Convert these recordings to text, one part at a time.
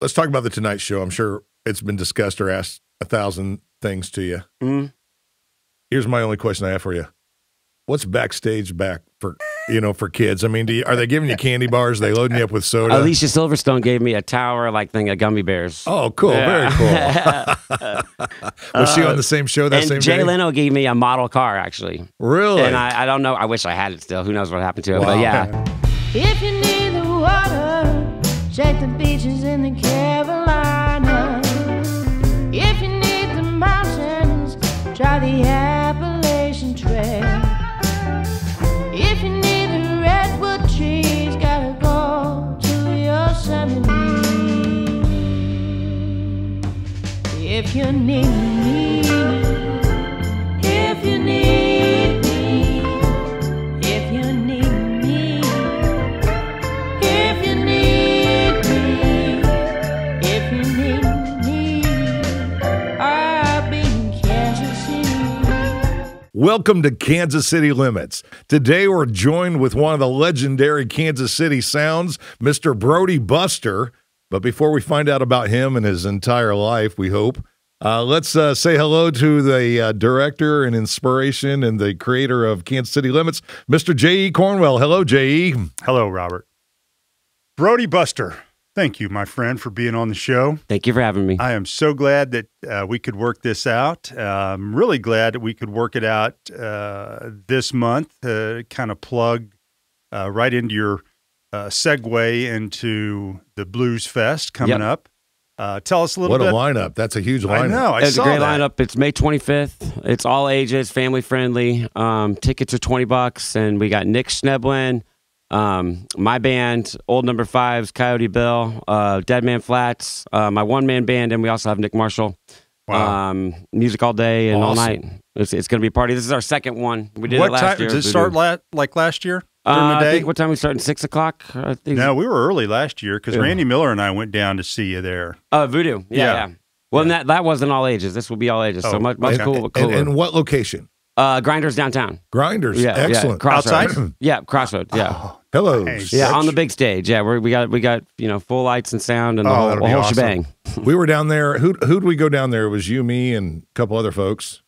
let's talk about the Tonight Show. I'm sure it's been discussed or asked 1,000 things to you. Mm. Here's my only question I have for you. What's backstage back for, for kids? I mean, are they giving you candy bars? Are they loading you up with soda? Alicia Silverstone gave me a tower-like thing of gummy bears. Oh, cool. Yeah. Very cool. Was she on the same show that same day? Jay Leno gave me a model car, actually. Really? And I don't know. I wish I had it still. Who knows what happened to it? Wow. But yeah. If you need the water, check the beaches in the Carolinas. If you need the mountains, try the Appalachian Trail. If you need the redwood trees, gotta go to Yosemite. If you need me, if you need me, if you need me, if you need me, if you need me, I'll be in Kansas City. Welcome to Kansas City Limits. Today we're joined with one of the legendary Kansas City sounds, Mr. Brody Buster. But before we find out about him and his entire life, we hope, let's say hello to the director and inspiration and the creator of Kansas City Limits, Mr. J.E. Cornwell. Hello, J.E. Hello, Robert. Brody Buster, thank you, my friend, for being on the show. Thank you for having me. I am so glad that we could work this out. I'm really glad that we could work it out this month, kind of plug right into your segue into the Blues Fest coming up. Tell us a little bit. What a lineup. That's a huge lineup. I know. It's a great lineup. It's May 25th. It's all ages, family friendly. Tickets are $20, and we got Nick Schneblin, my band, Old Number Fives, Coyote Bill, Dead Man Flats, my one-man band, and we also have Nick Marshall. Wow. Music all day and all Awesome. night. It's going to be a party. This is our second one. We did it last year. Does it start like last year? During the I day? think what time we started? 6 o'clock? No, we were early last year because Randy Miller and I went down to see you there. Voodoo. Yeah. Well, and that wasn't all ages. This will be all ages. So much cooler. And what location? Grinders downtown. Grinders. Yeah, Excellent. Yeah. Outside? Yeah, Crossroads. Yeah. Oh, Hello. nice. Yeah, on the big stage. Yeah, we got full lights and sound and the that'll be whole awesome. shebang. We were down there. Who'd we go down there? It was you, me, and a couple other folks.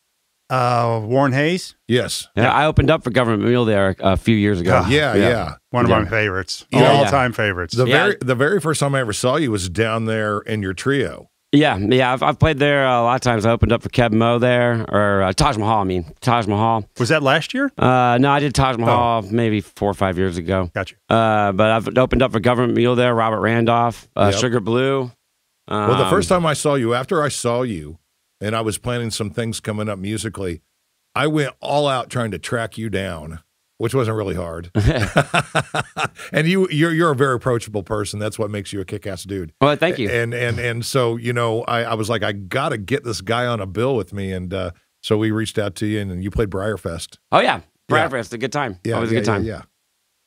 Warren Hayes? Yes. Yeah, I opened up for Government Meal there a few years ago. Yeah. One of my favorites. Yeah. All-time favorites. The very first time I ever saw you was down there in your trio. Yeah. I've played there a lot of times. I opened up for Keb Mo there, or Taj Mahal. Taj Mahal. Was that last year? No, I did Taj Mahal maybe 4 or 5 years ago. Gotcha. But I've opened up for Government Meal there. Robert Randolph, Sugar Blue. Well, the first time I saw you, after I saw you, and I was planning some things coming up musically, I went all out trying to track you down, which wasn't really hard. And you're a very approachable person. That's what makes you a kick-ass dude. Well, thank you. And so, I was like, I got to get this guy on a bill with me. And so we reached out to you, and you played Briarfest. Oh, yeah. Briarfest, a good time. Yeah, Always a good time. Yeah.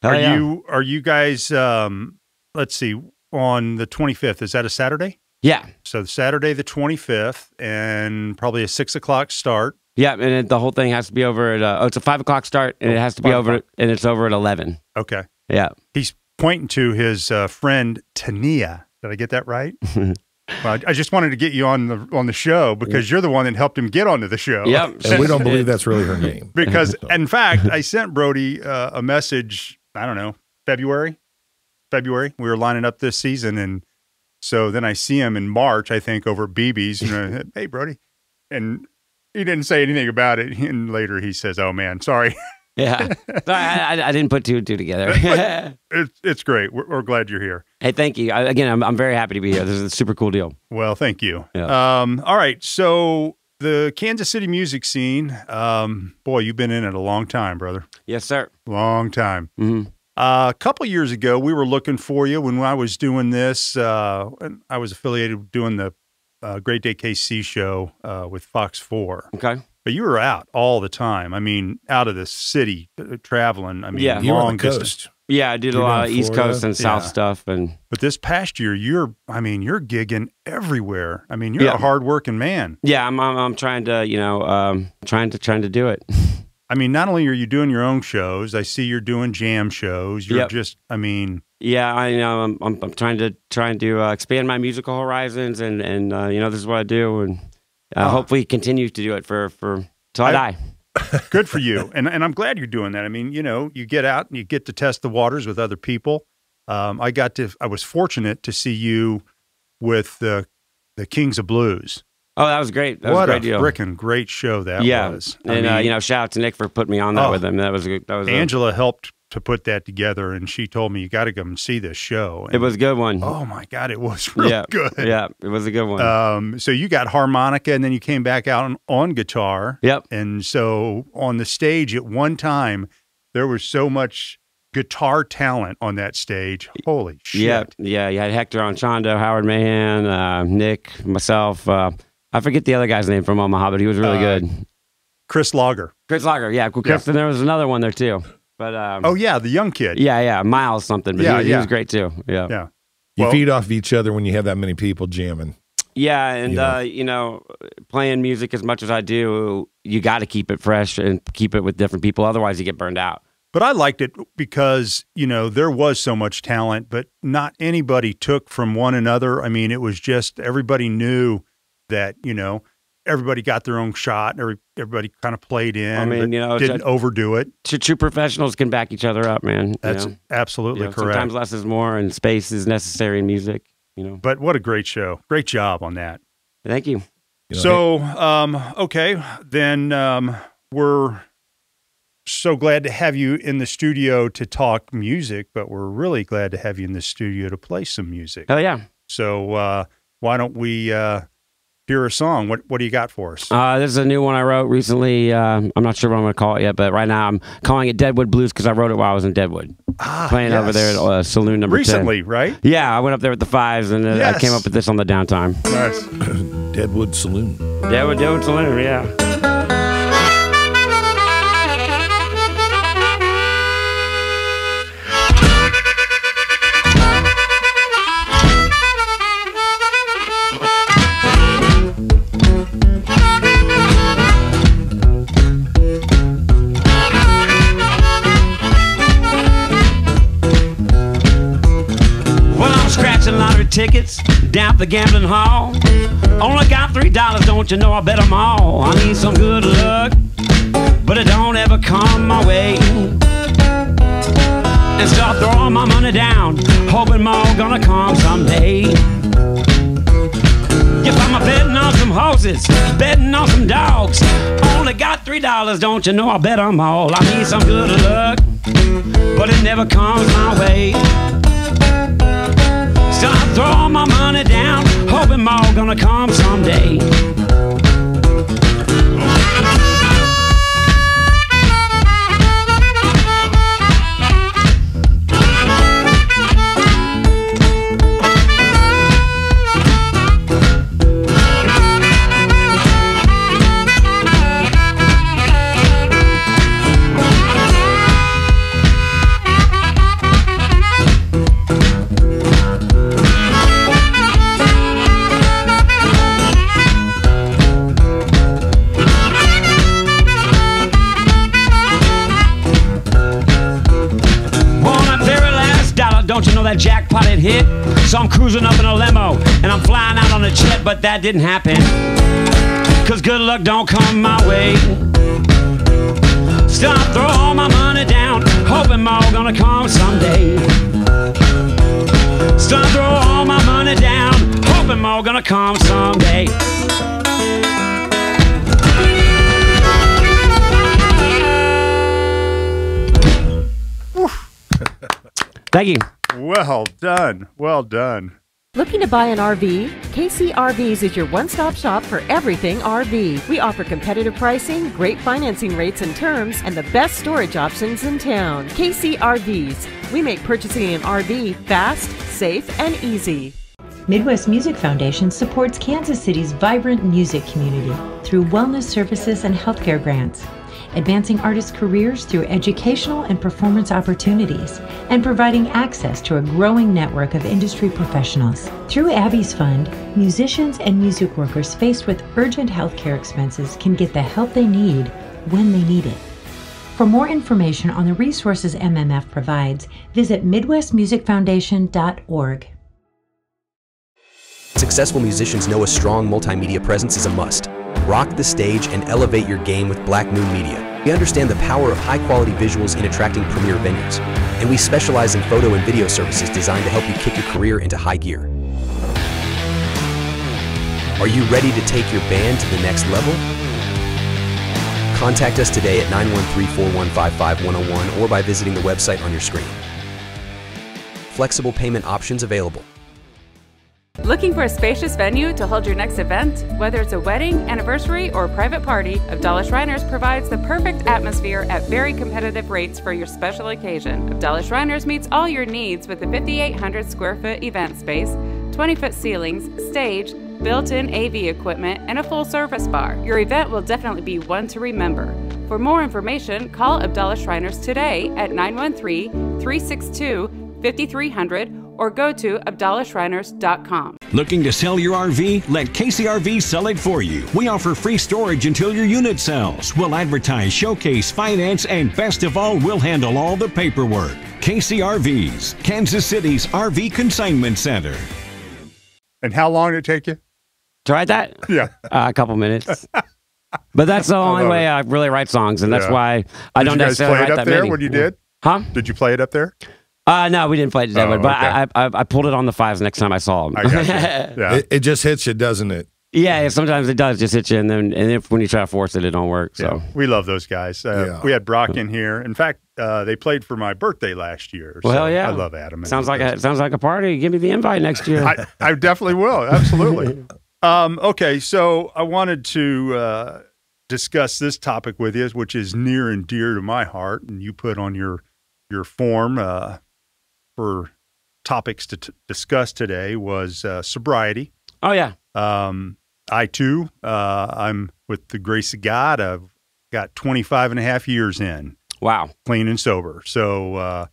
Are you guys, let's see, on the 25th, is that a Saturday? Yeah. So Saturday the 25th, and probably a 6 o'clock start. Yeah, and the whole thing has to be over at, it's a 5 o'clock start, and it has to be over, and it's over at 11. Okay. Yeah. He's pointing to his friend Tania. Did I get that right? Well, I just wanted to get you on the show because you're the one that helped him get onto the show. Yep. And we don't believe that's really her name. Because, in fact, I sent Brody a message, I don't know, February. We were lining up this season, and so then I see him in March, I think, over at BB's. Hey, Brody. And he didn't say anything about it. And later he says, oh, man, sorry. Yeah. I didn't put two and two together. It's great. We're glad you're here. Hey, thank you. Again, I'm very happy to be here. This is a super cool deal. Well, thank you. Yeah. All right. So the Kansas City music scene, boy, you've been in it a long time, brother. Yes, sir. Long time. Mm-hmm. A couple years ago, we were looking for you when I was doing this. And I was affiliated with doing the Great Day KC show with Fox 4. Okay. But you were out all the time. I mean, out of the city, traveling. I mean, Yeah. You were on long the coast. distance. Yeah, I did a You're lot down of East Florida? Coast and South Yeah. stuff, and But this past year, you're gigging everywhere. I mean, you're Yeah. a hardworking man. yeah, I'm trying to, trying to do it. I mean, not only are you doing your own shows, I see you're doing jam shows. You're just, I mean, yeah, I know. I'm trying to expand my musical horizons, and you know, this is what I do, and hopefully continue to do it for till I die. Good for you, and I'm glad you're doing that. I mean, you know, you get out and you get to test the waters with other people. I was fortunate to see you with the Kings of Blues. Oh, that was great. That was a great deal. What a frickin' great show that was. And you know, shout out to Nick for putting me on that with him. That was Angela helped to put that together, and she told me, you got to come and see this show. And it was a good one. Oh my God, it was real good. Yeah, it was a good one. So you got harmonica, and then you came back out on guitar. Yep. And so on the stage at one time, there was so much guitar talent on that stage. Holy shit. Yeah. You had Hector Anchondo, Howard Mahan, Nick, myself. I forget the other guy's name from Omaha, but he was really good. Chris Lager. Yeah. Chris, and there was another one there too. But oh yeah, the young kid. Yeah, Miles something. But he was great too. Yeah. You feed off each other when you have that many people jamming. Yeah, and you know, playing music as much as I do, you got to keep it fresh and keep it with different people. Otherwise, you get burned out. But I liked it because, you know, there was so much talent, but not anybody took from one another. I mean, it was just everybody knew that, you know, everybody got their own shot. Everybody kind of played in. I mean, you know, didn't overdo it. True professionals can back each other up, man. That's absolutely correct. Sometimes less is more, and space is necessary in music. You know. But what a great show! Great job on that. Thank you. So, okay, then we're so glad to have you in the studio to talk music, but we're really glad to have you in the studio to play some music. Oh yeah. So why don't we hear a song? What do you got for us? This is a new one I wrote recently. I'm not sure what I'm going to call it yet, but right now I'm calling it Deadwood Blues because I wrote it while I was in Deadwood. Playing over there at Saloon number 10. Recently, right? Yeah, I went up there with the Fives, and I came up with this on the downtime. Nice. Deadwood Saloon. Deadwood Saloon, yeah. Tickets down at the gambling hall. Only got $3, don't you know I bet them all. I need some good luck, but it don't ever come my way. And start throwing my money down, hoping more gonna come someday. If I'm betting on some horses, betting on some dogs, only got $3, don't you know I bet them all. I need some good luck, but it never comes my way. Start throwing my money down, hoping more gonna come someday. Don't you know that jackpot had hit? So I'm cruising up in a limo and I'm flying out on a jet, but that didn't happen, 'cause good luck don't come my way. Stop throwing my money down, hoping more gonna come someday. Stop throwing my money down, hoping more gonna come someday. Thank you. Well done. Well done. Looking to buy an RV? KC RVs is your one-stop shop for everything RV. We offer competitive pricing, great financing rates and terms, and the best storage options in town. KC RVs. We make purchasing an RV fast, safe, and easy. Midwest Music Foundation supports Kansas City's vibrant music community through wellness services and healthcare grants, advancing artists' careers through educational and performance opportunities, and providing access to a growing network of industry professionals. Through Abby's Fund, musicians and music workers faced with urgent healthcare expenses can get the help they need when they need it. For more information on the resources MMF provides, visit MidwestMusicFoundation.org. Successful musicians know a strong multimedia presence is a must. Rock the stage and elevate your game with Black Moon Media. We understand the power of high-quality visuals in attracting premier venues, and we specialize in photo and video services designed to help you kick your career into high gear. Are you ready to take your band to the next level? Contact us today at 913-415-5101 or by visiting the website on your screen. Flexible payment options available. Looking for a spacious venue to hold your next event? Whether it's a wedding, anniversary, or private party, Abdallah Shriners provides the perfect atmosphere at very competitive rates for your special occasion. Abdallah Shriners meets all your needs with a 5,800 square foot event space, 20-foot ceilings, stage, built-in AV equipment, and a full-service bar. Your event will definitely be one to remember. For more information, call Abdallah Shriners today at 913-362-5300 or go to AbdallahShriners.com. Looking to sell your RV? Let KCRV sell it for you. We offer free storage until your unit sells. We'll advertise, showcase, finance, and best of all, we'll handle all the paperwork. KCRVs, Kansas City's RV Consignment Center. And how long did it take you? Tried that? Yeah. A couple minutes. But that's the only way I really write songs, and that's why I don't necessarily write that many. Did you guys play it up there when you did? Huh? Did you play it up there? No, we didn't play it to Deadwood, but okay. I pulled it on the fives next time I saw him. I got you. Yeah. It just hits you, doesn't it? Yeah, sometimes it does just hit you, and if when you try to force it, it don't work. So we love those guys. We had Brock in here. In fact, they played for my birthday last year. Well, so hell yeah. I love Adam. Sounds like a party. Give me the invite next year. I definitely will. Absolutely. Okay, so I wanted to discuss this topic with you, which is near and dear to my heart, and you put on your form for topics to discuss today was sobriety. Oh, yeah. I, too, I'm with the grace of God. I've got 25 and a half years in. Wow. Clean and sober. So,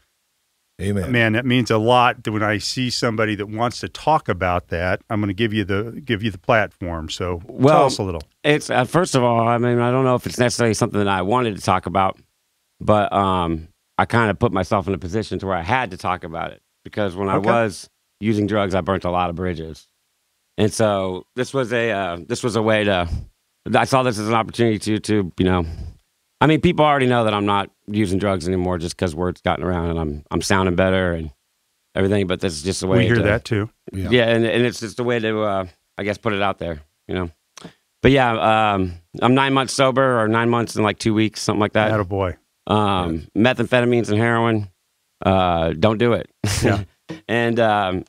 amen. Man, that means a lot that when I see somebody that wants to talk about that, I'm going to give you the platform. So tell us a little. It's first of all, I mean, I don't know if it's necessarily something that I wanted to talk about, but I kind of put myself in a position to where I had to talk about it because when I was using drugs, I burnt a lot of bridges. And so this was a way to, I saw this as an opportunity to, I mean, people already know that I'm not using drugs anymore just because word's gotten around and I'm sounding better and everything, but this is just a way we hear that too. Yeah. And it's just a way to, I guess, put it out there, But yeah, I'm 9 months sober or 9 months and like 2 weeks, something like that. Attaboy. Methamphetamines and heroin, don't do it. Yeah. And I'm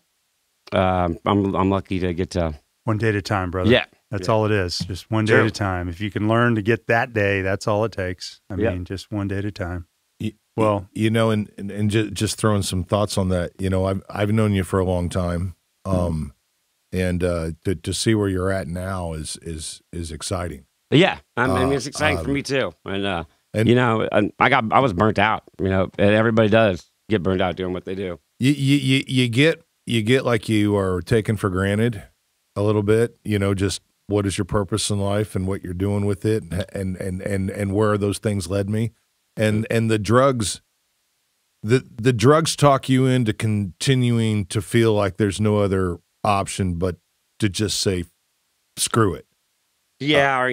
lucky to get to one day at a time, brother. Yeah, that's all it is. Just one day at a time. If you can learn to get that day, that's all it takes. I mean, just one day at a time. Well, and just throwing some thoughts on that. I've known you for a long time, and to see where you're at now is exciting. Yeah, I mean, it's exciting for me too. And I was burnt out. Everybody does get burnt out doing what they do. You get like you are taken for granted a little bit. Just what is your purpose in life and what you're doing with it, and where those things led me, and the drugs. The drugs talk you into continuing to feel like there's no other option but to just say, screw it. Yeah, or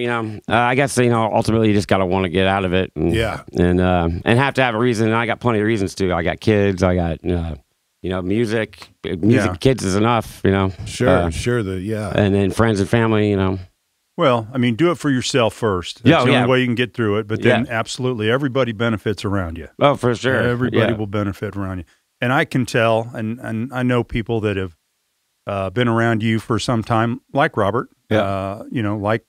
I guess ultimately you just gotta want to get out of it. And, and have to have a reason. And I got plenty of reasons to. I got kids. I got music. Kids is enough. Sure. And then friends and family. Well, I mean, do it for yourself first. That's the only way you can get through it. But then, absolutely, everybody benefits around you. Oh, for sure. Everybody will benefit around you. And I can tell, and I know people that have been around you for some time, like Robert. Like.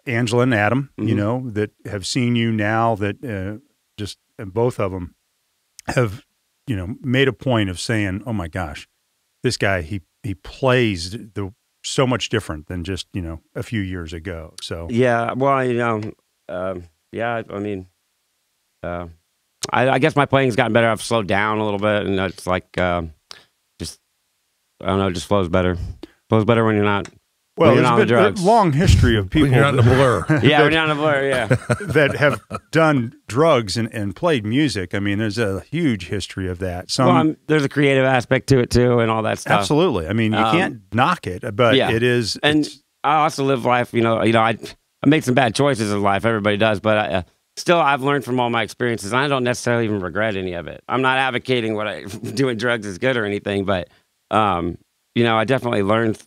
Angela and Adam, that have seen you now and both of them have, made a point of saying, oh my gosh, this guy, he plays so much different than just, a few years ago. So, yeah, well, I guess my playing's gotten better. I've slowed down a little bit and it's like, just flows better. Flows better when you're not Well, when you're there's not on the been a drugs. long history of people When you're not in the blur. Yeah, when you're on the blur, yeah. that have done drugs and played music. I mean, there's a huge history of that. Well, there's a creative aspect to it too, and all that stuff. Absolutely. I mean, you can't knock it, but yeah. it is. And I also live life. I made some bad choices in life. Everybody does, but still, I've learned from all my experiences. And I don't necessarily even regret any of it. I'm not advocating doing drugs is good or anything, but I definitely learned.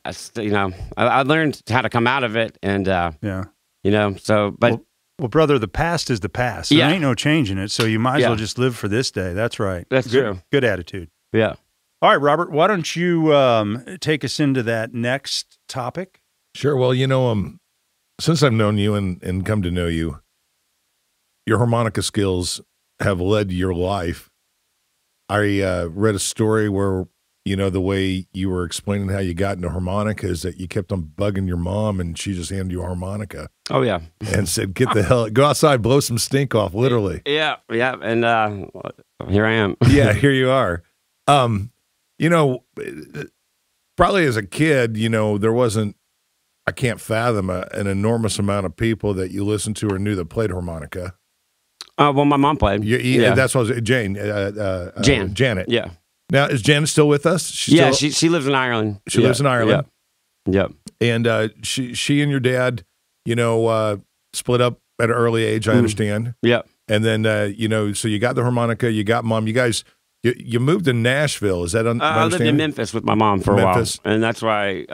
I learned how to come out of it, and So, but well, brother, the past is the past. There ain't no changing it. So you might as well just live for this day. That's right. That's true. Good attitude. Yeah. All right, Robert. Why don't you take us into that next topic? Sure. Well, since I've known you and come to know you, your harmonica skills have led your life. I read a story where, the way you were explaining how you got into harmonica is that you kept on bugging your mom and she just handed you a harmonica. Oh, yeah. And said, get the hell, go outside, blow some stink off, literally. Yeah. Yeah. And here I am. Yeah, here you are. Probably as a kid, there wasn't, I can't fathom an enormous amount of people that you listened to or knew that played harmonica. Well, my mom played. That's what I was, Janet. Yeah. Now, is Janet still with us? She lives in Ireland. She lives in Ireland. Yep. And she and your dad, split up at an early age, I understand. Yep. And then, so you got the harmonica, you got mom. You guys, you moved to Nashville. Is that I lived in Memphis with my mom for a while. And that's why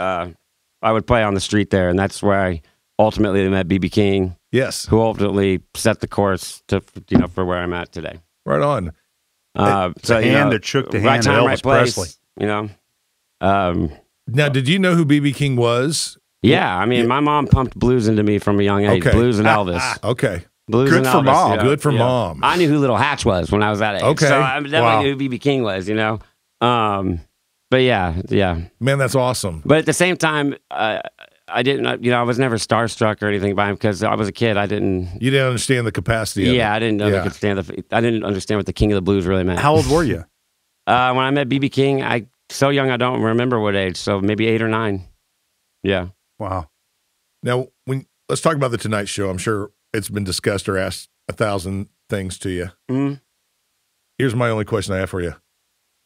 I would play on the street there. And that's where I ultimately met B.B. King. Yes. Who ultimately set the course for where I'm at today. Right on. The hand that shook the hand of Elvis Presley. Now, did you know who B.B. King was? Yeah, I mean, my mom pumped blues into me from a young age. Okay. Blues and Elvis. Okay. Blues Good and for Elvis, mom. Good for mom. I knew who Little Hatch was when I was that age. Okay. So I definitely knew who B.B. King was, But yeah. Man, that's awesome. But at the same time, I didn't, I was never starstruck or anything by him because I was a kid. You didn't understand the capacity of it. I didn't understand I didn't understand what the King of the Blues really meant. How old were you? When I met B.B. King, so young I don't remember what age, so maybe 8 or 9. Yeah. Wow. Now, let's talk about the Tonight Show. I'm sure it's been discussed or asked 1,000 things to you. Mm-hmm. Here's my only question I have for you.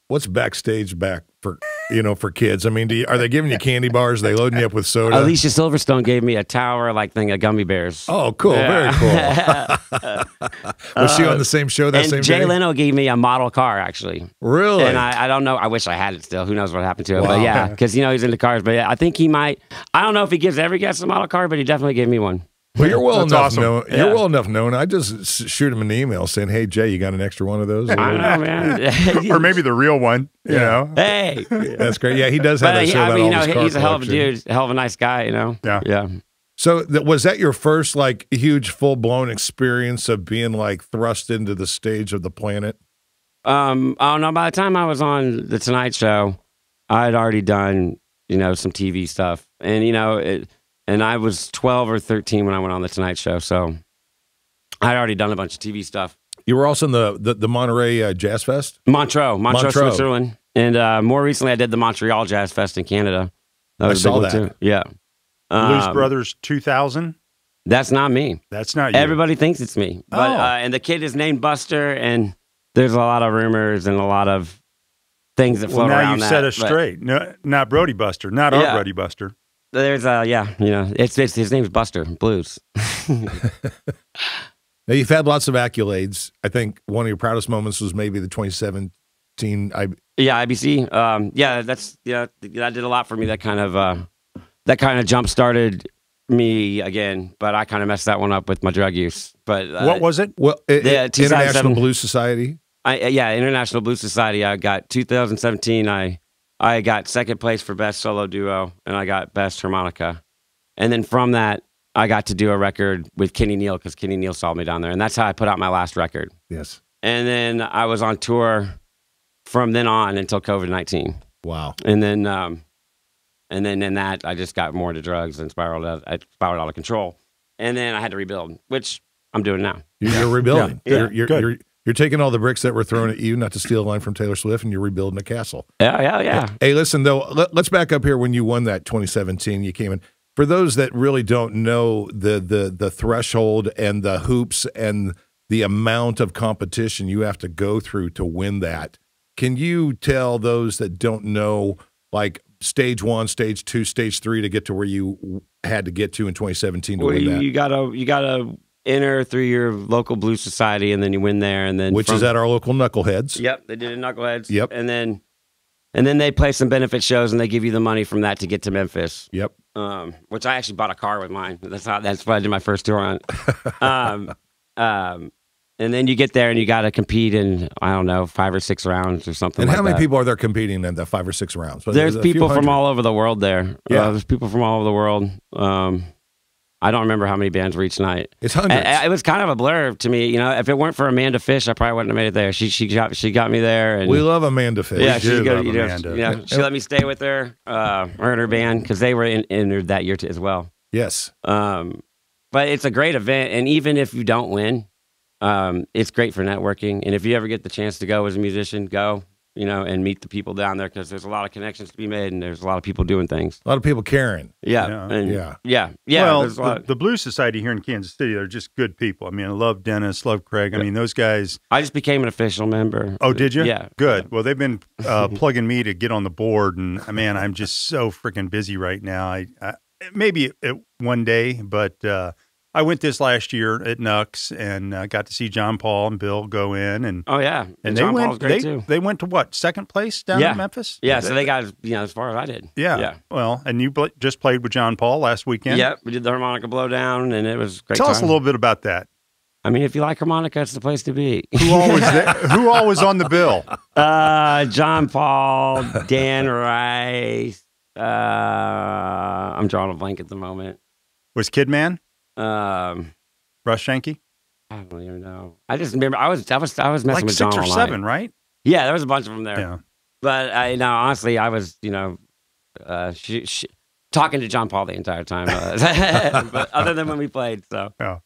What's backstage for kids? I mean, are they giving you candy bars? Are they loading you up with soda? Alicia Silverstone gave me a tower-like thing of gummy bears. Oh, cool. Very cool. Was she on the same show that same day? Jay Leno gave me a model car, actually. Really? And I don't know. I wish I had it still. Who knows what happened to it. Wow. But yeah, because, he's into cars. But yeah, I think he might. I don't know if he gives every guest a model car, but he definitely gave me one. Well, you're well That's enough awesome. known. You're well enough known. I just shoot him an email saying, "Hey Jay, you got an extra one of those?" I know, man. Or maybe the real one, you know? Hey. That's great. Yeah, he does have that show about all his car he's a hell of a collection. dude, a hell of a nice guy, Yeah. Yeah. So was that your first huge full blown experience of being thrust into the stage of the planet? Oh no, by the time I was on the Tonight Show, I had already done, some TV stuff. And and I was 12 or 13 when I went on the Tonight Show, so I had already done a bunch of TV stuff. You were also in the Monterey Jazz Fest? Montreux, Switzerland. And more recently I did the Montreal Jazz Fest in Canada. That was I a big saw one, too. Yeah. Blues Brothers 2000? That's not me. That's not you. Everybody thinks it's me. But and the kid is named Buster, and there's a lot of rumors and a lot lot things that float now around you've set us straight. No, not Brody Buster. Not our Brody Buster. There's it's his name's Buster Blues. Now you've had lots of accolades. I think one of your proudest moments was maybe the 2017 IBC. That did a lot for me. That kind of jump started me again, but I kind of messed that one up with my drug use. But what was it? Well, International Blues Society. International Blues Society. I got 2017. I got second place for best solo duo, and I got best harmonica. And then from that, I got to do a record with Kenny Neal because Kenny Neal saw me down there, and that's how I put out my last record. Yes. And then I was on tour from then on until COVID-19. Wow. And then in that, I just got more into drugs and spiraled out of control. And then I had to rebuild, which I'm doing now. You're rebuilding. Yeah. You're taking all the bricks that were thrown at you, not to steal a line from Taylor Swift, and you're rebuilding a castle. Yeah. Hey, listen, though, let's back up here when you won that 2017. You came in. For those that really don't know the threshold and the hoops and the amount of competition you have to go through to win that, can you tell those that don't know, like, stage 1, stage 2, stage 3 to get to where you had to get to in 2017 to win that? You gotta enter through your local blues society, and then you win there, and then which is at our local Knuckleheads. Yep, they did it Knuckleheads. Yep, and then they play some benefit shows, and they give you the money from that to get to Memphis. Yep. Which I actually bought a car with mine. That's what I did my first tour on. And then you get there and you got to compete in, I don't know, 5 or 6 rounds or something. And like how many that. people are there competing in the 5 or 6 rounds? There's people from all over the world there. Yeah, there's people from all over the world. I don't remember how many bands were each night. It's hundreds. It was kind of a blur to me. You know, if it weren't for Amanda Fish, I probably wouldn't have made it there. She got me there. And we love Amanda Fish. Yeah, she let me stay with her and her band because they were entered that year as well. Yes. But it's a great event, and even if you don't win, it's great for networking. And if you ever get the chance to go as a musician, go, and meet the people down there, because there's a lot of connections to be made, and there's a lot of people doing things. A lot of people caring. Yeah. Well, the Blues Society here in Kansas City, they're just good people. I mean, I love Dennis, love Craig. I mean, those guys. I just became an official member. Oh, did you? Yeah. Good. Well, they've been plugging me to get on the board, and man, I'm just so freaking busy right now. I maybe one day, but I went this last year at Nux and got to see John Paul and Bill go in, and and John Paul's great too. They went to what, second place down in Memphis? Yeah, so they got as far as I did. Yeah. Well, and you just played with John Paul last weekend. Yeah, we did the harmonica blowdown, and it was great. Tell us a little bit about that. I mean, if you like harmonica, it's the place to be. Who all was there? Who all was on the bill? John Paul, Dan Rice. I'm drawing a blank at the moment. Was Kidman? Russ Shanky? I don't even know. I just remember I was messing like with John 6 or all 7, night. right? Yeah, there was a bunch of them there. Yeah. But honestly, I was talking to John Paul the entire time. But other than when we played, so. Yeah.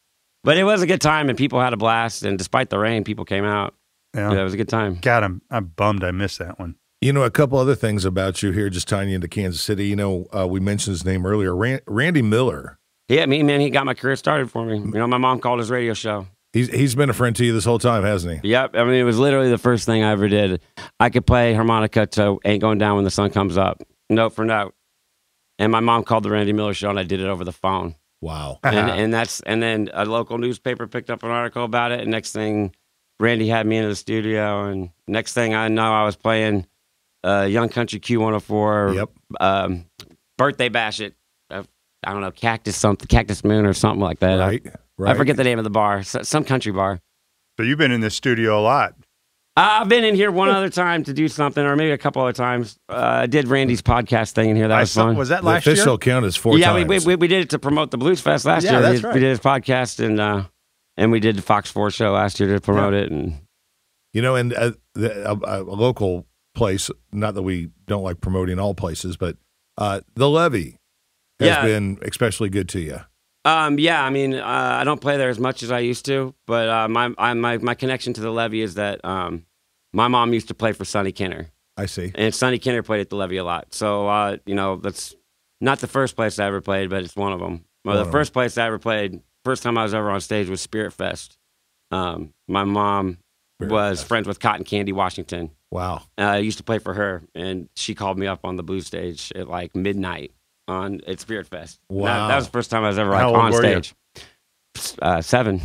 But it was a good time, and people had a blast. And despite the rain, people came out. Yeah, it was a good time. God, I'm bummed I missed that one. A couple other things about you here, just tying you into Kansas City. We mentioned his name earlier, Randy Miller. Yeah, man, he got my career started for me. My mom called his radio show. He's been a friend to you this whole time, hasn't he? Yep. I mean, it was literally the first thing I ever did. I could play harmonica to Ain't Going Down When the Sun Comes Up, note for note. And my mom called the Randy Miller show, and I did it over the phone. Wow. And then a local newspaper picked up an article about it, and next thing, Randy had me into the studio, and next thing I know, I was playing Young Country Q104. Yep. Birthday Bash it. I don't know, Cactus Moon or something like that. Right. I forget the name of the bar, some country bar. So you've been in this studio a lot. I've been in here one other time to do something, or maybe a couple other times. I did Randy's podcast thing in here. That was fun. Was that last year? The official count is 4 times. Yeah, we did it to promote the Blues Fest last year. That's right. We did his podcast, and we did the Fox 4 show last year to promote it. And and a local place, not that we don't like promoting all places, but the Levee has been especially good to you. I mean, I don't play there as much as I used to, but my connection to the Levee is that my mom used to play for Sonny Kinner. I see. And Sonny Kinner played at the Levee a lot. So, that's not the first place I ever played, but it's one of them. Well, the first place I ever played, first time I was ever on stage was Spirit Fest. My mom was friends with Cotton Candy Washington. Wow. I used to play for her, and she called me up on the blues stage at like midnight at Spirit Fest. Wow. That was the first time I was ever How on old were stage. 7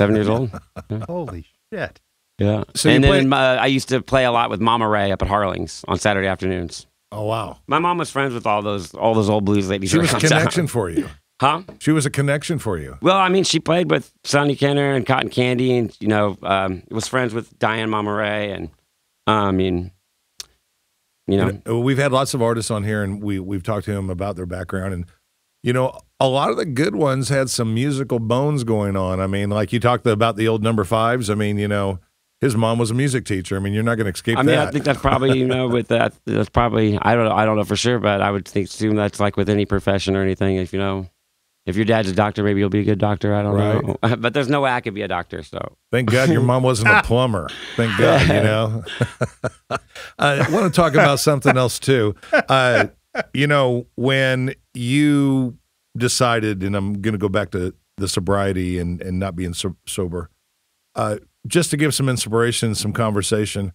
years old. Yeah. Holy shit. Yeah. So and then I used to play a lot with Mama Ray up at Harling's on Saturday afternoons. Oh, wow. My mom was friends with all those old blues ladies. She was a connection for you. Huh? She was a connection for you. Well, I mean, she played with Sonny Kinner and Cotton Candy, and was friends with Diane Mama Ray, and we've had lots of artists on here, and we've talked to them about their background, and a lot of the good ones had some musical bones going on. I mean, like you talked about the old number 5s. I mean, his mom was a music teacher. I mean, you're not going to escape that. I mean, I think that's probably, with that's probably, I don't know for sure, but I would assume that's like with any profession or anything. If if your dad's a doctor, maybe you'll be a good doctor. I don't know. But there's no way I could be a doctor. So thank God your mom wasn't a plumber. Thank God, you know. I want to talk about something else too. You know, when you decided, and I'm going to go back to the sobriety and not being sober, just to give some inspiration, some conversation,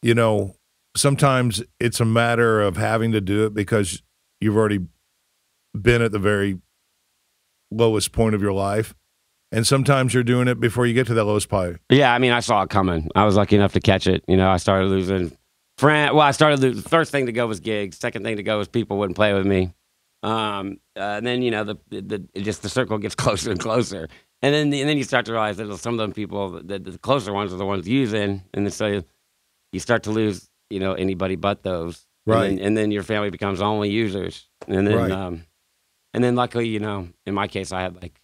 you know, sometimes it's a matter of having to do it because you've already been at the very lowest point of your life. And sometimes you're doing it before you get to that lowest point. Yeah, I mean, I saw it coming. I was lucky enough to catch it. You know, I started losing friends. Well, I started losing. The first thing to go was gigs. Second thing to go was people wouldn't play with me. And then, you know, the circle gets closer and closer. And then you start to realize that some of them people, the closer ones are the ones using. And then so you start to lose, you know, anybody but those. Right. And then your family becomes only users. And then, and then luckily, you know, in my case, I had like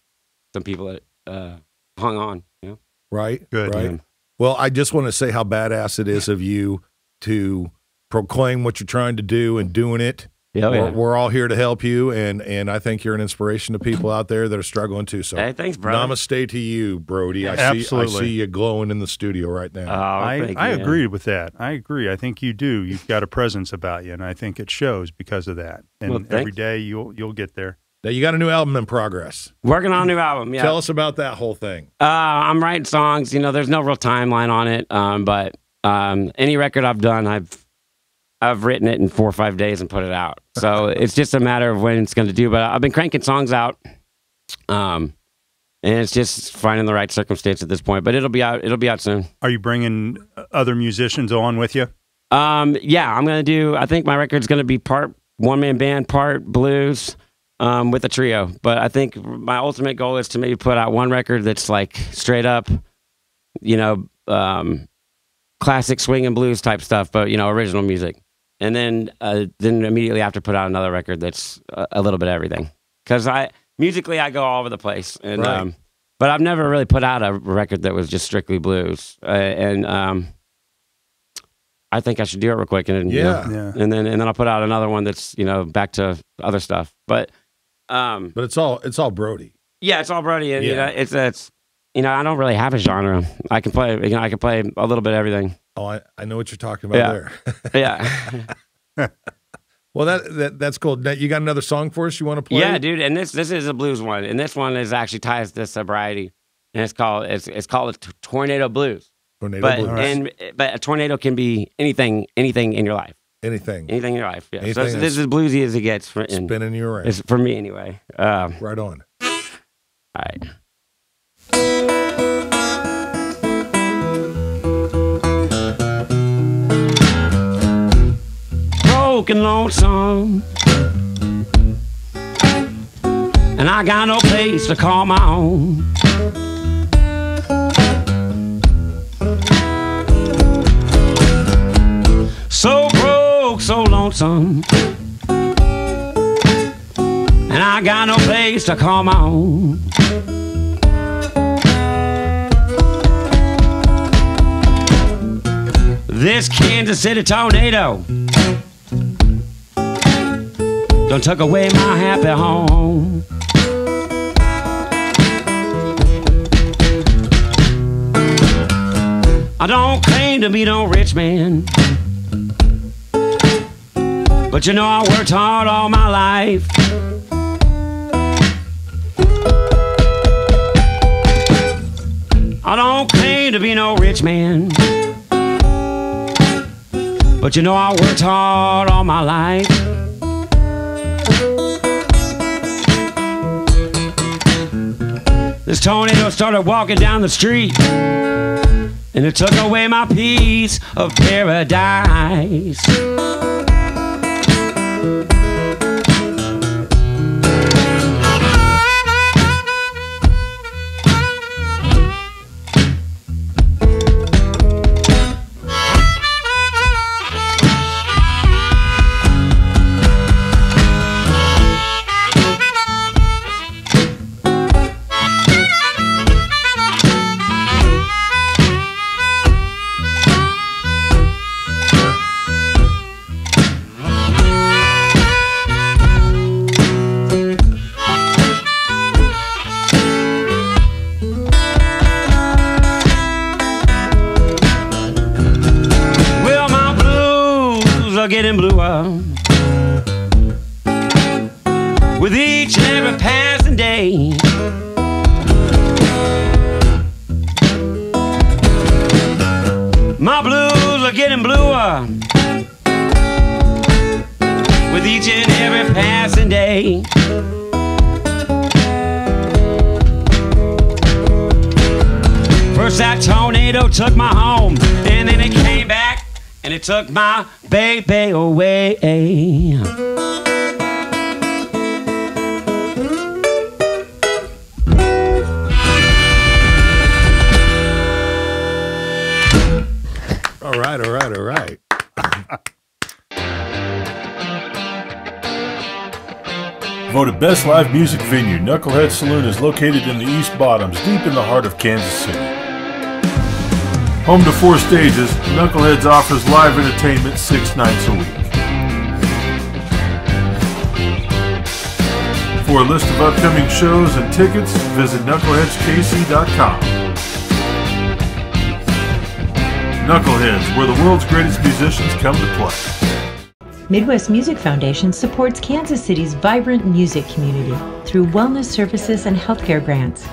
some people that hung on, you know. Right. Good. Right. Yeah. Well, I just want to say how badass it is of you to proclaim what you're trying to do and doing it. Yeah, we're all here to help you, and I think you're an inspiration to people out there that are struggling too. So, hey, thanks, brother. Namaste to you, Brody. Absolutely. I see you glowing in the studio right now. I agree with that. I agree. I think you do. You've got a presence about you, and I think it shows because of that. And well, every day you'll get there. Now you got a new album in progress. Working on a new album. Yeah. Tell us about that whole thing. I'm writing songs. You know, there's no real timeline on it. But any record I've done, I've written it in 4 or 5 days and put it out. So it's just a matter of when it's going to do. But I've been cranking songs out, and it's just finding the right circumstance at this point. But it'll be out. It'll be out soon. Are you bringing other musicians on with you? Yeah, I'm going to do. I think my record's going to be part one-man band, part blues, with a trio. But I think my ultimate goal is to maybe put out one record that's like straight up, you know, classic swing and blues type stuff, but you know, original music. And then immediately after put out another record that's a little bit of everything. Because musically I go all over the place, and but I've never really put out a record that was just strictly blues. And I think I should do it real quick, and you know, and then I'll put out another one that's, you know, back to other stuff. But it's all Brody. Yeah, it's all Brody, and you know, it's you know, I don't really have a genre. I can play, you know, I can play a little bit of everything. Oh, I know what you're talking about there. Yeah. Well, that's cool. Now, you got another song for us you want to play? Yeah, dude. And this is a blues one, and this one is actually ties to sobriety, and it's called Tornado Blues. Tornado Blues. But a tornado can be anything in your life. Anything in your life. Yeah. Anything So this is as bluesy as it gets. Spinning you around. It's for me anyway. Right on. All right. Broken lonesome, and I got no place to call my own. So broke, so lonesome, and I got no place to call my own. This Kansas City tornado done took away my happy home. I don't claim to be no rich man, but you know I worked hard all my life. I don't claim to be no rich man, but you know I worked hard all my life. This tornado started walking down the street, and it took away my piece of paradise. with each and every passing day. My blues are getting bluer with each and every passing day. First that tornado took my home, and then it came back and it took my baby away. All right, all right, all right. Voted best live music venue, Knucklehead Saloon is located in the East Bottoms, deep in the heart of Kansas City. Home to 4 stages, Knuckleheads offers live entertainment 6 nights a week. For a list of upcoming shows and tickets, visit knuckleheadskc.com. Knuckleheads, where the world's greatest musicians come to play. Midwest Music Foundation supports Kansas City's vibrant music community through wellness services and healthcare grants,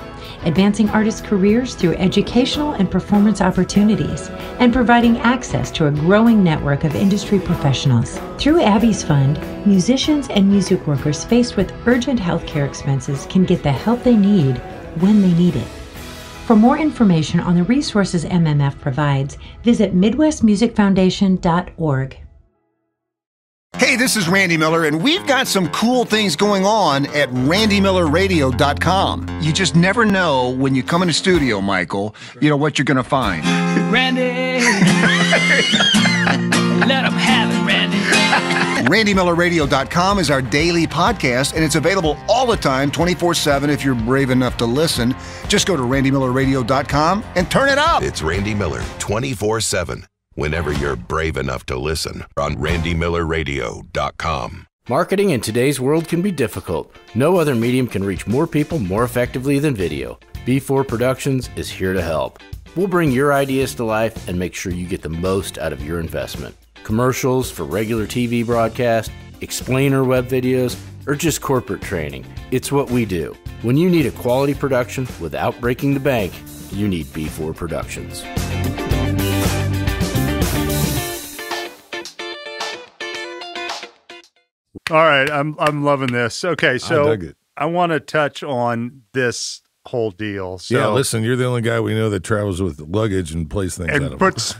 advancing artists' careers through educational and performance opportunities, and providing access to a growing network of industry professionals. Through Abby's Fund, musicians and music workers faced with urgent healthcare expenses can get the help they need when they need it. For more information on the resources MMF provides, visit midwestmusicfoundation.org. Hey, this is Randy Miller, and we've got some cool things going on at randymillerradio.com. You just never know when you come in the studio, Michael, what you're going to find. Randy, let them have it, Randy. randymillerradio.com is our daily podcast, and it's available all the time, 24/7, if you're brave enough to listen. Just go to randymillerradio.com and turn it up. It's Randy Miller, 24/7. Whenever you're brave enough to listen on randymillerradio.com. Marketing in today's world can be difficult. No other medium can reach more people more effectively than video. B4 Productions is here to help. We'll bring your ideas to life and make sure you get the most out of your investment. Commercials for regular TV broadcast, explainer web videos, or just corporate training. It's what we do. When you need a quality production without breaking the bank, you need B4 Productions. All right, I'm loving this. Okay, so I want to touch on this whole deal. So, yeah, listen, you're the only guy we know that travels with luggage and plays things and out of puts,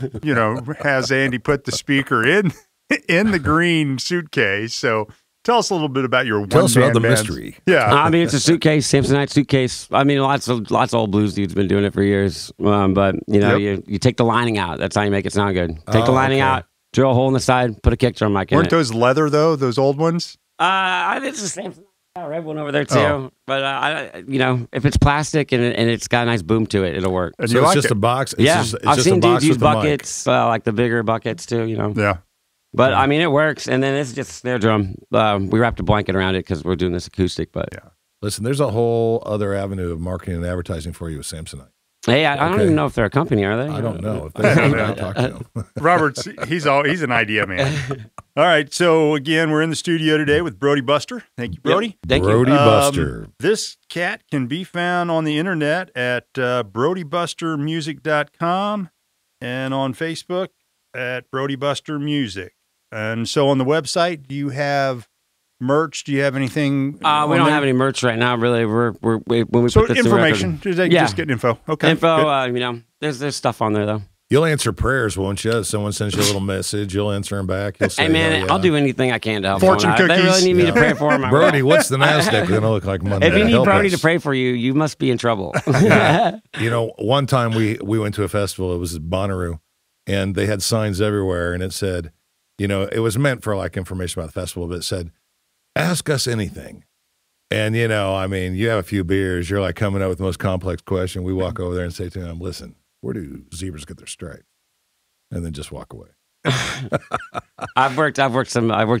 has Andy put the speaker in the green suitcase. So tell us a little bit about your Tell us about the bands. mystery. Yeah, I mean, it's a suitcase, Samsonite suitcase. I mean, lots of old blues dudes been doing it for years. But you take the lining out. That's how you make it sound good. Take the lining out. Drill a hole in the side, put a kick drum mic in it. Weren't those leather, though, those old ones? I think it's the same red one over there, too. Oh. But, if it's plastic and it's got a nice boom to it, it'll work. And so it's just a box? It's I've seen dudes use buckets, like the bigger buckets, too, Yeah. But, I mean, it works. And then it's just a snare drum. We wrapped a blanket around it because we're doing this acoustic. But yeah. Listen, there's a whole other avenue of marketing and advertising for you with Samsonite. Hey, I don't even know if they're a company, are they? I don't know. If they're I'll talk to them. Robert's, he's an idea man. All right, so again, we're in the studio today with Brody Buster. Thank you, Brody. Yep. Thank Brody you. Buster. This cat can be found on the internet at brodybustermusic.com and on Facebook at Brody Buster Music. And so on the website, do you have merch? Do you have anything? We don't have any merch right now, really. We're when we put this information. Just get info. Okay. Info. There's stuff on there though. You'll answer prayers, won't you? If someone sends you a little message, you'll answer them back. You'll say, hey man, I'll do anything I can to help. Fortune cookies. They really need me to pray for them. Brody, what's the NASDAQ going to look like Monday? If you need Brody to pray for you, you must be in trouble. One time we went to a festival. It was at Bonnaroo, and they had signs everywhere, and it said, it was meant for like information about the festival, but it said, ask us anything. And, you have a few beers. You're like coming up with the most complex question. We walk over there and say to them, listen, where do zebras get their stripes? And then just walk away. I've worked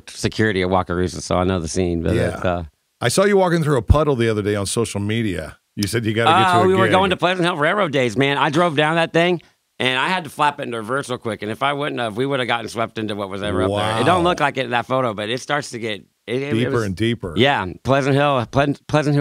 security at Wakarusa, so I know the scene. But yeah. I saw you walking through a puddle the other day on social media. You said you got to get to a we gig. were going to Pleasant Hill Railroad days, man. I drove down that thing. And I had to flap it into reverse real quick. And if I wouldn't have, we would have gotten swept into what was ever up there. It don't look like it in that photo, but it starts to get Deeper and deeper. Yeah, Pleasant Hill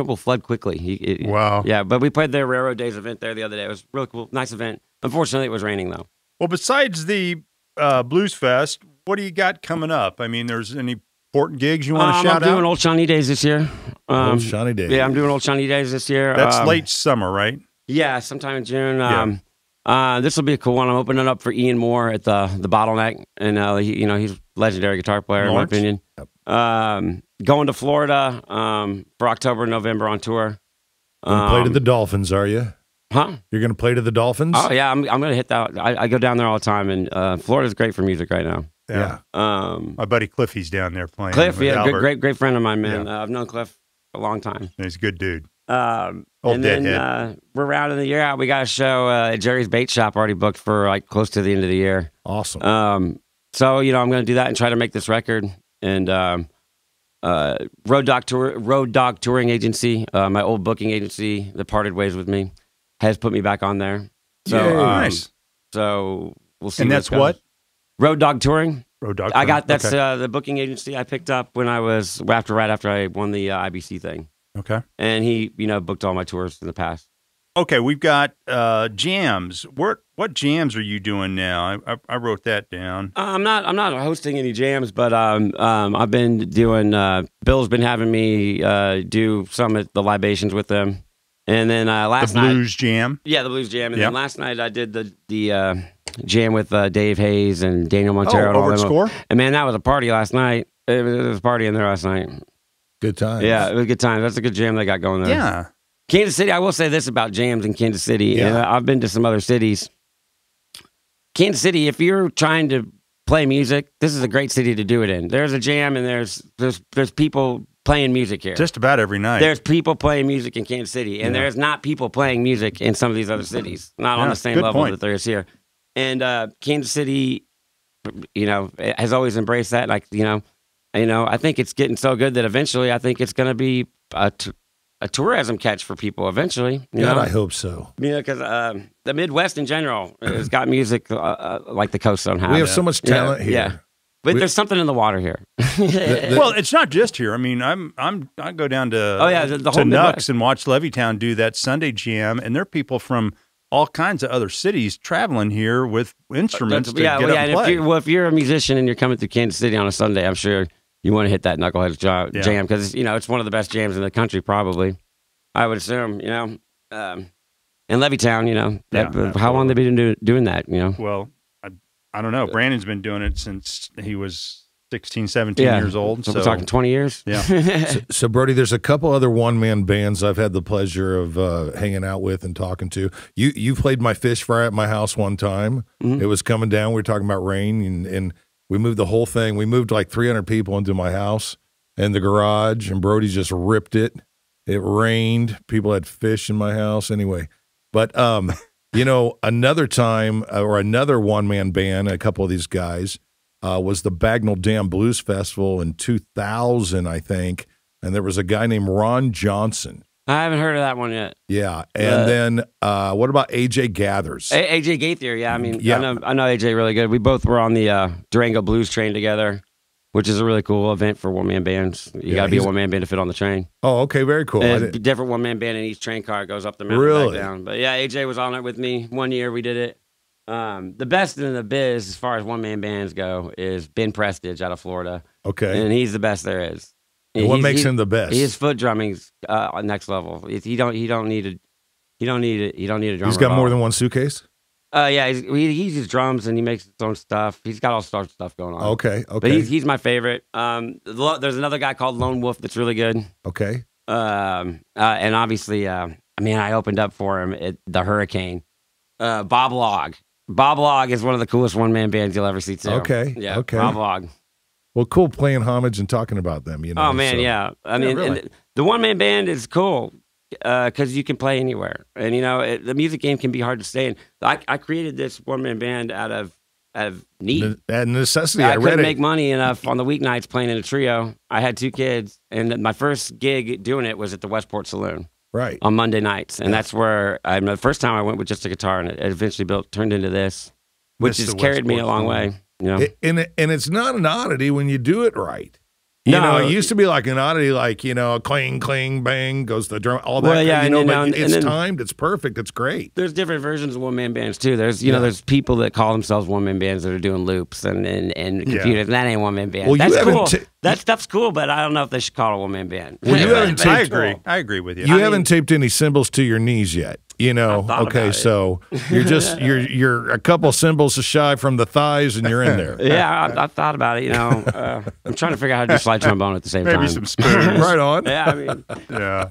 will flood quickly. Wow. Yeah, but we played their Railroad Days event there the other day. It was really cool, nice event. Unfortunately, it was raining though. Well, besides the Blues Fest, what do you got coming up? I mean, there's any important gigs you want to shout out? I'm doing Old Shawnee Days this year. Old Shawnee Days. Yeah, I'm doing Old Shawnee Days this year. That's late summer, right? Yeah, sometime in June. This will be a cool one. I'm opening up for Ian Moore at the Bottleneck, and he's a legendary guitar player Lawrence? in my opinion. Going to Florida for October and November on tour. Play to the Dolphins, are you? Huh? You're going to play to the Dolphins? Oh yeah, I'm going to hit that. I go down there all the time, and Florida's great for music right now. Yeah. My buddy Cliffy's down there playing. Cliff, with Albert. great friend of mine, man. I've known Cliff a long time. He's a good dude. And deadhead. then we're rounding the year out. We got a show at Jerry's Bait Shop already booked for like close to the end of the year. Awesome. So I'm going to do that and try to make this record. And Road Dog Touring Agency, my old booking agency that parted ways with me, has put me back on there. So nice. So we'll see. And that's what? Road Dog Touring. Road Dog. I got that's okay. the booking agency I picked up when I was right after I won the IBC thing. Okay. And he, booked all my tours in the past. Okay, we've got jams. What jams are you doing now? I wrote that down. I'm not hosting any jams, but I've been doing. Bill's been having me do some at the Libations with them, and then last night the blues jam. Yeah, the blues jam, and then last night I did the jam with Dave Hayes and Daniel Montero. Over at Score. And man, that was a party last night. It was a party in there last night. Good time. Yeah, it was a good time. That's a good jam they got going there. Yeah. Kansas City, I will say this about jams in Kansas City, and I've been to some other cities. Kansas City, if you're trying to play music, this is a great city to do it in. There's a jam, and there's people playing music here. Just about every night. There's people playing music in Kansas City, and there's not people playing music in some of these other cities. Not on the same level that there is here. And Kansas City, has always embraced that. Like, I think it's getting so good that eventually I think it's going to be a tourism catch for people eventually. God, I hope so. Yeah, because the Midwest in general has got music like the coast don't have. We have so much talent here. Yeah, but there's something in the water here. Well, it's not just here. I mean, I go down to the whole Nux and watch Levittown do that Sunday jam, and there are people from all kinds of other cities traveling here with instruments to get up and play. If you're a musician and you're coming through Kansas City on a Sunday, I'm sure you want to hit that Knuckleheads jam because it's one of the best jams in the country, probably. I would assume, and Levittown, how long they been doing that? Well, I don't know. Brandon's been doing it since he was 16, 17 years old. So we're talking 20 years. Yeah. So Brody, there's a couple other one-man bands I've had the pleasure of hanging out with and talking to. You played my fish fry at my house one time. Mm-hmm. It was coming down. We were talking about rain, and we moved the whole thing. We moved like 300 people into my house and the garage, and Brody just ripped it. It rained. People had fish in my house anyway. But, another time or another one-man band, a couple of these guys, was the Bagnell Dam Blues Festival in 2000, I think. And there was a guy named Ron Johnson. I haven't heard of that one yet. Yeah. And then what about AJ Gathers? AJ Gaither, yeah. I mean, I know AJ really good. We both were on the Durango Blues train together, which is a really cool event for one-man bands. You got to be a one-man band to fit on the train. Oh, okay. Very cool. Different one-man band in each train car goes up the mountain and back down. But yeah, AJ was on it with me. 1 year we did it. The best in the biz as far as one-man bands go is Ben Prestige out of Florida. Okay. And he's the best there is. And what makes him the best? His foot drumming's next level. He don't need a drummer. He's got more than one suitcase? Yeah, he uses drums and he makes his own stuff. He's got all sorts of stuff going on. Okay. But he's my favorite. There's another guy called Lone Wolf that's really good. Okay. And obviously, I opened up for him at the Hurricane. Bob Log. Bob Log is one of the coolest one-man bands you'll ever see, too. Okay. Yeah, okay. Bob Log. Well, cool playing homage and talking about them, Oh, man, so. yeah. I mean, really. and the one-man band is cool because you can play anywhere. And, the music game can be hard to stay in. I created this one-man band out of need. Necessity. I couldn't make money enough on the weeknights playing in a trio. I had 2 kids, and my first gig doing it was at the Westport Saloon. Right. On Monday nights. And that's where the first time I went with just a guitar, and it eventually turned into this, which has carried me a long way. And it's not an oddity when you do it right. You No. know, it used to be like an oddity, like, you know, cling, cling, bang, goes the drum, all that. Well, yeah, you know, and but then- it's and then- timed, it's perfect, it's great. There's different versions of one-man bands, too. There's, you know, there's people that call themselves one-man bands that are doing loops and computers. That ain't one-man band. Well, you That's haven't cool. ta- That stuff's cool, but I don't know if they should call it a one-man band. Well, you haven't But taped- it's cool. I agree with you. You haven't taped any cymbals to your knees yet, you know. thought Okay, about it. so you're just you're a couple cymbals shy from the thighs, and you're in there. Yeah, I thought about it. You know, I'm trying to figure out how to do slide trombone at the same time. Maybe some spoons. Right on. Yeah, I mean, Yeah.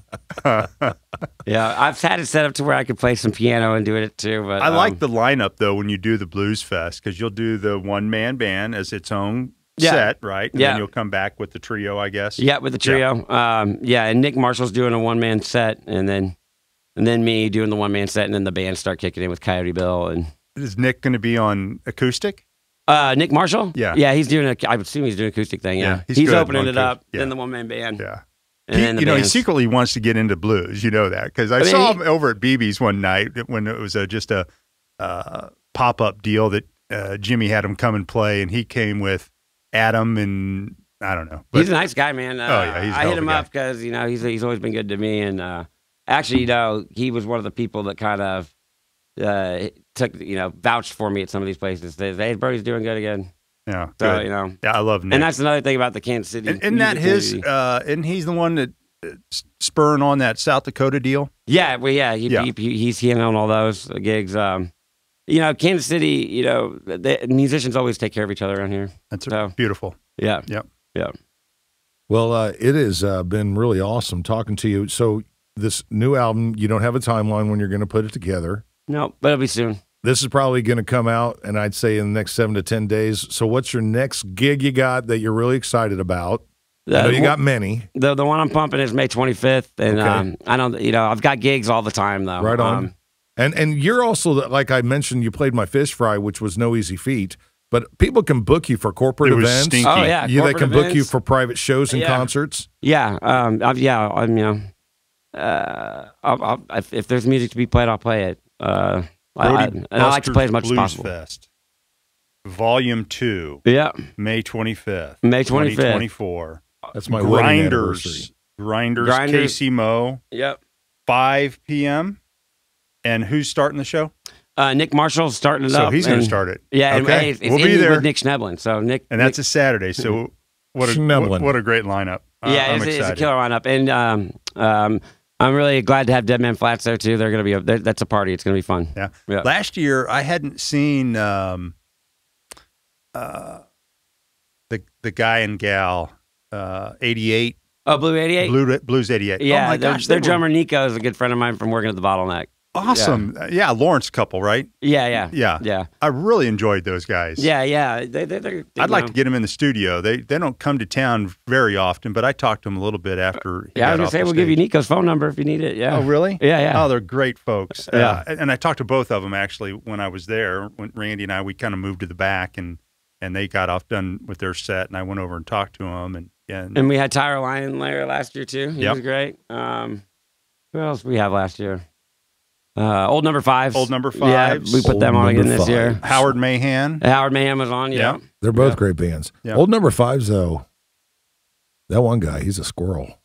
yeah, I've had it set up to where I could play some piano and do it too. But I like the lineup though when you do the Blues Fest because you'll do the one man band as its own set, right? And then you'll come back with the trio, I guess. Yeah, with the trio. Yeah, and Nick Marshall's doing a one-man set, and then me doing the one-man set, and then the band start kicking in with Coyote Bill. And Is Nick going to be on acoustic? Nick Marshall? Yeah. Yeah, he's doing I would assume he's doing an acoustic thing, yeah. Yeah, he's he's good opening on it up, acoustic, yeah. then the one-man band. Yeah. And then the You know, he bands. secretly wants to get into blues. You know that because I saw him over at BB's one night when it was just a pop-up deal that Jimmy had him come and play, and he came with Adam and I don't know. But, He's a nice guy, man. he's a I hell hit of a him guy. up because, you know, he's always been good to me. And actually, you know, he was one of the people that kind of took, you know, vouched for me at some of these places. They, hey, Brody's doing good again. Yeah. So, good. you know. Yeah, I love Nick. And that's another thing about the Kansas City. Isn't that music his? community. Isn't he's the one that spurring on that South Dakota deal? Yeah, well, yeah, he's handling all those gigs. You know, Kansas City, you know, the musicians always take care of each other around here. That's So, beautiful. yeah. Yep. Yeah. Well, it has been really awesome talking to you. So this new album, you don't have a timeline when you're going to put it together. No, but it'll be soon. This is probably going to come out, and I'd say in the next 7 to 10 days. So what's your next gig you got that you're really excited about? I know you got many. The one I'm pumping is May 25th, and Okay. I don't, you know, I've got gigs all the time though. Right on. And you're also, like I mentioned, you played my fish fry, which was no easy feat. But people can book you for corporate It was events. stinky. Oh yeah, They corporate can book you events. for private shows and Yeah. concerts. Yeah, I'm, you know, if there's music to be played, I'll play it. And I like to play as much as Blues possible. Fest, Volume 2, Yeah, May 25th, May 25th. 2024. That's my wedding anniversary. Grinders, Grinders. Casey Mo, Yep. 5 p.m. And who's starting the show? Nick Marshall's starting it So up. he's going to and- start it. Yeah, okay. it's We'll be in there. with Nick Schneblin. So Nick, And that's a Saturday. So what Schneblin. a great lineup. yeah, I'm it's a excited. killer lineup, and I'm really glad to have Dead Man Flats there too. They're going to be that's a party. It's going to be fun. Yeah. Yeah. Last year, I hadn't seen the guy and gal 88. Oh, Blue 88. Blues 88. Yeah, oh my gosh, their they were drummer Nico is a good friend of mine from working at the Bottleneck. awesome. Yeah, Lawrence couple, right? Yeah. I really enjoyed those guys. Yeah. They're I'd like to get them in the studio. They don't come to town very often, but I talked to them a little bit after. Yeah, I was gonna say we'll give you Nico's phone number if you need it. Yeah. Oh, really? Yeah. Oh, they're great folks. Yeah. And I talked to both of them actually when I was there. When Randy and I, we kind of moved to the back, and they got off done with their set, and I went over and talked to them, And we had Tyler Lyon there last year too. He was great. Who else did we have last year? Old Number Fives. Old Number Yeah, Fives. we put them on again this year. Howard Mahan. Howard Mahan was on. Yeah. They're both great bands. Yeah. Old Number Fives, though, that one guy, he's a squirrel.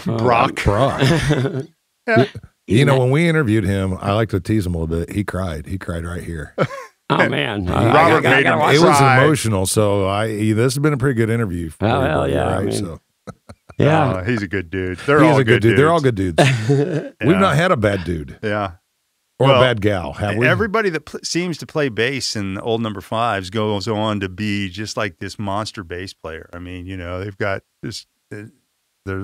Brock. Yeah. You know, when we interviewed him, I like to tease him a little bit. He cried. He cried right here. Oh man, Robert made him It was cry. emotional. So this has been a pretty good interview. For Oh, everybody, hell yeah, right? I mean, So Yeah. He's a good dude. They're he's all a good dude. They're all good dudes. Yeah. We've not had a bad dude Yeah. or Well, a bad gal, have we? Everybody that seems to play bass in Old Number Fives goes on to be just like this monster bass player. I mean, you know, they've got this. They're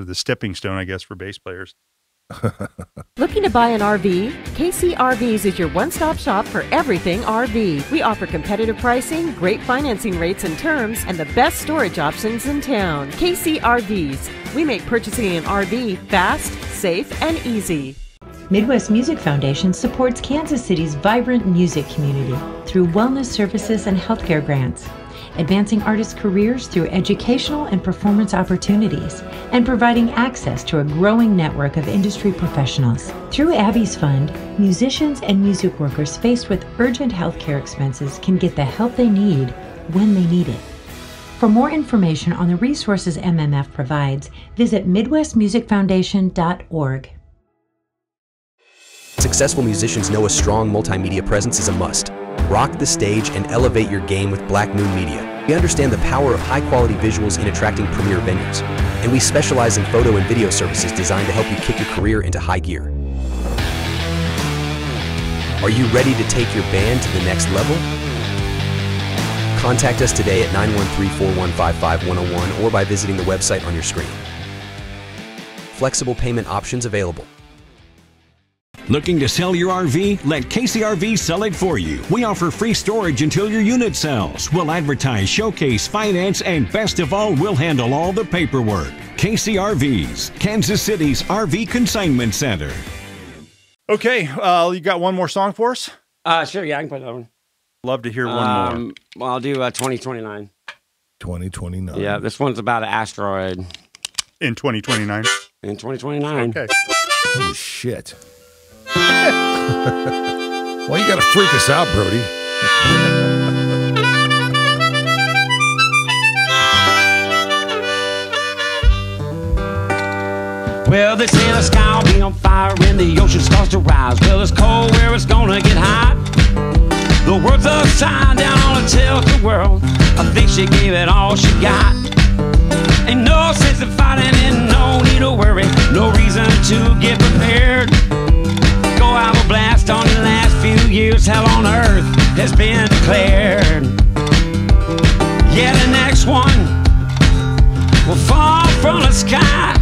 the stepping stone, I guess, for bass players. Looking to buy an RV? KC RVs is your one-stop shop for everything RV. We offer competitive pricing, great financing rates and terms, and the best storage options in town. KC RVs. We make purchasing an RV fast, safe, and easy. Midwest Music Foundation supports Kansas City's vibrant music community through wellness services and healthcare grants, advancing artists' careers through educational and performance opportunities, and providing access to a growing network of industry professionals. Through Abby's Fund, musicians and music workers faced with urgent healthcare expenses can get the help they need when they need it. For more information on the resources MMF provides, visit MidwestMusicFoundation.org. Successful musicians know a strong multimedia presence is a must. Rock the stage and elevate your game with Black Moon Media. We understand the power of high-quality visuals in attracting premier venues, and we specialize in photo and video services designed to help you kick your career into high gear. Are you ready to take your band to the next level? Contact us today at 913-415-5101 or by visiting the website on your screen. Flexible payment options available. Looking to sell your RV? Let KCRV sell it for you. We offer free storage until your unit sells. We'll advertise, showcase, finance, and best of all, we'll handle all the paperwork. KCRVs, Kansas City's RV Consignment Center. Okay, you got one more song for us? Sure, yeah, I can play that one. Love to hear one more. Well, I'll do 2029. 2029. Yeah, this one's about an asteroid. In 2029? In 2029. Okay. Oh, shit. Well, you got to freak us out, Brody. Well, they say the sky will be on fire and the ocean starts to rise. Well, it's cold where it's gonna get hot. The world's upside down on a tilted world. I think she gave it all she got. Ain't no sense in fighting and no need to worry. No reason to get prepared. Go have a blast on the last few years. Hell on earth has been declared. Yeah, the next one will fall from the sky.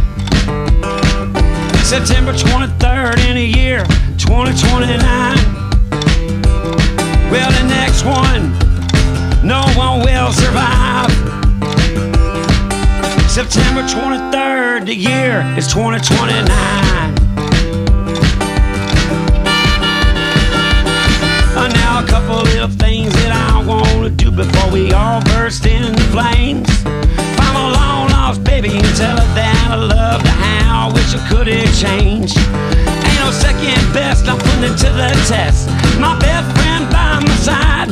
September 23rd in the year 2029. Well, the next one, no one will survive. September 23rd, the year is 2029. Now a couple little things that I want to do before we all burst into flames. Find my long lost baby and tell her that I love her how I wish I could have changed. Ain't no second best, I'm putting it to the test. My best friend by my side.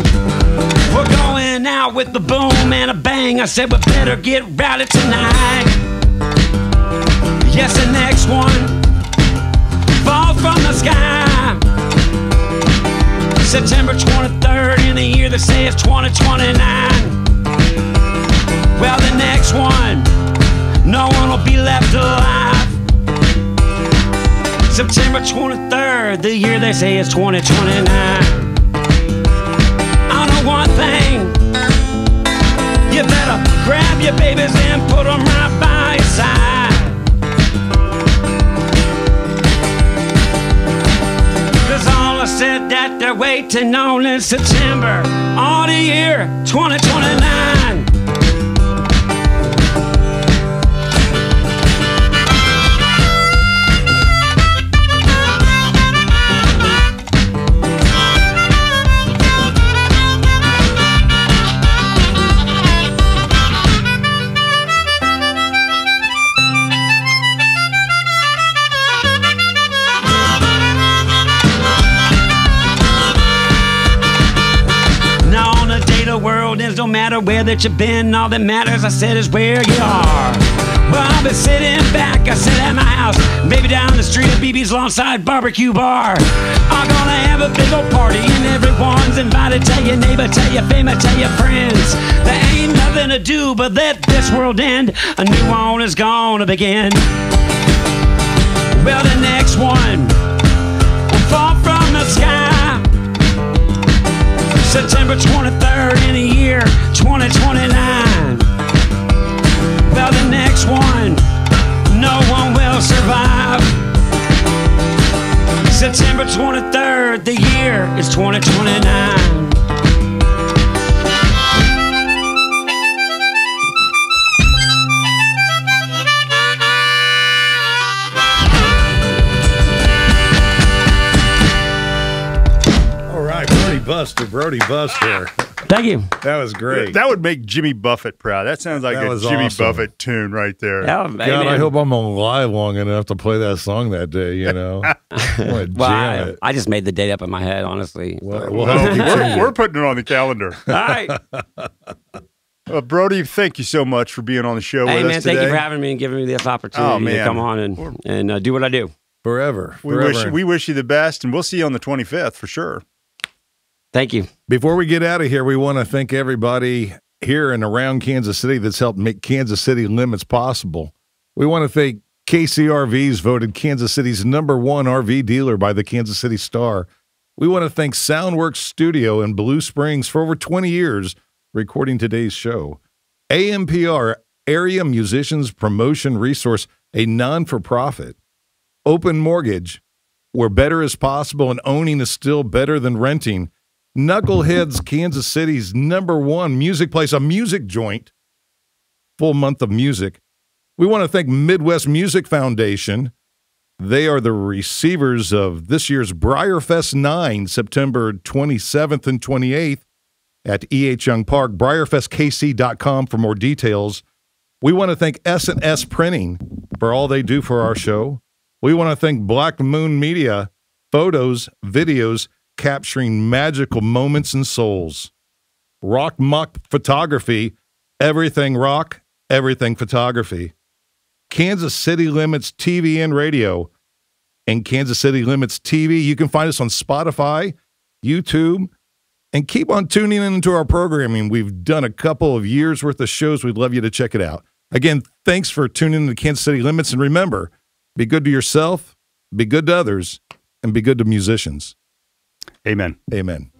We're going out with the boom and a bang. I said we better get rowdy tonight. Yes, the next one falls from the sky. September 23rd in the year that says 2029. Well, the next one, no one will be left alive. September 23rd, the year they say is 2029. I know one thing, you better grab your babies and put them right by your side. Cause all I said that they're waiting on in September, all the year 2029. No matter where that you've been, all that matters, I said, is where you are. Well, I've been sitting back, I sit at my house, maybe down the street at BB's Lawn-Side Barbecue Bar. I'm gonna have a big old party and everyone's invited. Tell your neighbor, tell your family, tell your friends. There ain't nothing to do but let this world end. A new one is gonna begin. Well, the next one will fall from the sky. September 23rd in the year 2029. Well, the next one, no one will survive. September 23rd, the year is 2029. Brody Buster. Thank you. That was great. That would make Jimmy Buffett proud. That sounds like a Jimmy awesome. Buffett tune right there. Yeah, God, I hope I'm alive long enough to play that song that day, you know. Well, I just made the date up in my head, honestly. Well, we're putting it on the calendar. All right. Brody, thank you so much for being on the show Hey, with man, us today. thank you for having me and giving me this opportunity to come on and do what I do. Forever. We wish you the best, and we'll see you on the 25th for sure. Thank you. Before we get out of here, we want to thank everybody here and around Kansas City that's helped make Kansas City Limits possible. We want to thank KCRV's voted Kansas City's #1 RV dealer by the Kansas City Star. We want to thank SoundWorks Studio in Blue Springs for over 20 years recording today's show. AMPR, Area Musicians Promotion Resource, a non-for-profit. Open Mortgage, where better is possible and owning is still better than renting. Knuckleheads, Kansas City's #1 music place, a music joint. Full month of music. We want to thank Midwest Music Foundation. They are the receivers of this year's Briarfest 9, September 27th and 28th at E.H. Young Park, BriarFestKC.com for more details. We want to thank S&S Printing for all they do for our show. We want to thank Black Moon Media, photos, videos, capturing magical moments and souls. Rock Mock Photography, everything rock, everything photography. Kansas City Limits TV and radio, and Kansas City Limits TV. You can find us on Spotify, YouTube, and keep on tuning into our programming. We've done a couple of years worth of shows. We'd love you to check it out. Again, thanks for tuning in to Kansas City Limits, and remember, be good to yourself, be good to others, and be good to musicians. Amen. Amen.